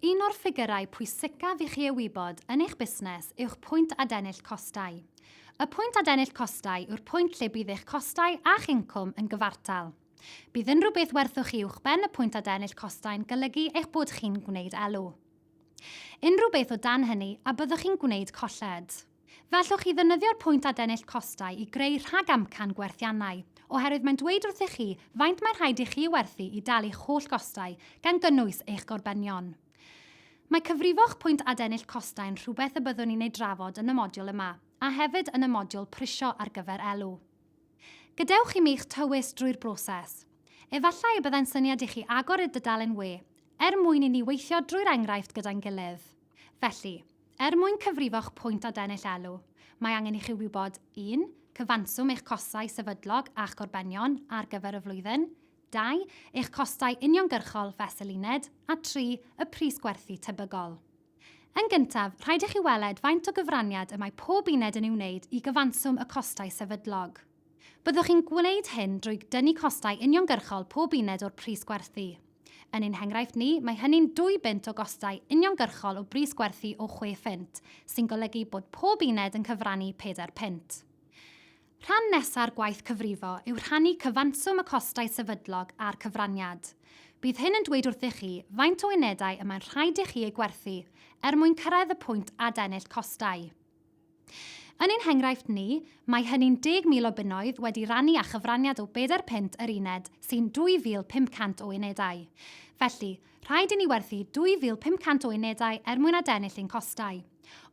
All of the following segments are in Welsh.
Un o'r ffigurau pwysicaf i chi ei wybod yn eich busnes yw'ch pwynt adennill costau. Y pwynt adennill costau yw'r pwynt lle bydd eich costau a'ch incwm yn gyfartal. Bydd unrhyw beth werthwch chi uwchben y pwynt adennill costau'n golygu eich bod chi'n gwneud elw. Unrhyw beth o dan hynny a byddwch chi'n gwneud colled. Fallwch chi ddefnyddio'r pwynt adennill costau i greu rhagamcan gwerthiannau, oherwydd mae'n dweud wrthych chi faint mae'n rhaid i chi werthu i dalu'ch holl gostau gan gynnwys eich gorbenion. Mae cyfrifo'ch pwynt adennill costau'n rhywbeth y byddwn ni'n ei drafod yn y modiwl yma, a hefyd yn y modiwl prisio ar gyfer elw. Gadewch i mi eich tywys drwy'r broses. Efallai y byddai'n syniad i chi agor y dudalen we, mwyn i ni weithio drwy'r enghraifft gyda'n gilydd. Felly, mwyn cyfrifo'ch pwynt adennill elw, mae angen i chi wybod 1. Cyfanswm eich costau sefydlog a'ch gorbenion ar gyfer y flwyddyn, 2. Eich costau uniongyrchol fesel uned, a 3. Y pris gwerthu tebygol. Yn gyntaf, rhaid i chi weled faint o gyfraniad y mae pob uned yn ei wneud i gyfanswm y costau sefydlog. Byddwch chi'n gwneud hyn drwy dynnu costau uniongyrchol pob uned o'r pris gwerthu. Yn ein henghraifft ni, mae hynny'n 2 bunt o gostau uniongyrchol o bris gwerthu o 6 ffint, sy'n golygu bod pob uned yn cyfrannu 4 punt. Rhan nesaf gwaith cyfrifo yw rhannu cyfanswm y costau sefydlog a'r cyfraniad. Bydd hyn yn dweud wrthych chi faint o unedau y mae'n rhaid i chi ei gwerthu mwyn cyrraedd y pwynt adennill costau. Yn ein henghraifft ni, mae hynny'n 10,000 o bunnoedd wedi rannu â chyfraniad o 4 punt yr uned sy'n 2,500 o unedau. Felly, rhaid i ni werthu 2,500 o unedau mwyn adennill ein costau.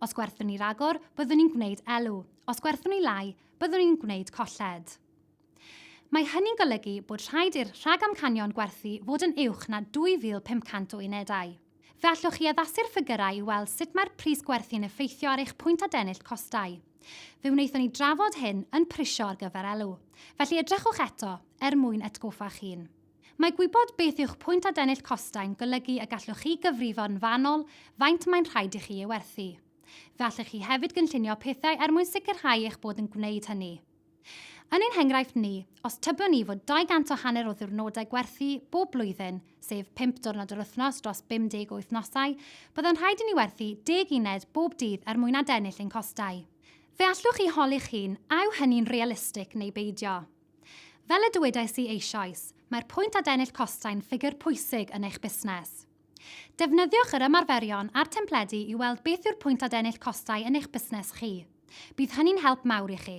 Os gwerthwn ni ragor, byddwn ni'n gwneud elw. Os gwerthwn ni lai, byddwn ni'n gwneud colled. Mae hynny'n golygu bod rhaid i'r rhagamcanion gwerthu fod yn uwch na 2,500 o unedau. Fe allwch chi addasu'r ffigurau i weld sut mae'r pris gwerthu'n effeithio ar eich pwynt adennill costau. Fe wnaethon ni drafod hyn yn prisio ar gyfer elw. Felly edrychwch eto mwyn atgoffa'ch hun. Mae gwybod beth yw'ch pwynt adennill costau'n golygu y gallwch chi gyfrifo'n fanwl faint mae'n rhaid i chi ei werthu. Fe allwch chi hefyd gynllunio pethau mwyn sicrhau eich bod yn gwneud hynny. Yn ein henghraifft ni, os tybwn ni fod 250 o ddiwrnodau gwerthu bob blwyddyn, sef 5 diwrnod yr wythnos dros 50 o wythnosau, byddai'n rhaid i ni werthu 10 uned bob dydd mwyn adennill ein costau. Fe allwch chi holi'ch hun a yw hynny'n realistig neu beidio. Fel y dywedais i eisoes, mae'r pwynt adennill costau'n ffigur pwysig yn eich busnes. Defnyddiwch yr ymarferion a'r templedu i weld beth yw'r pwynt adennill costau yn eich busnes chi. Bydd hynny'n help mawr i chi.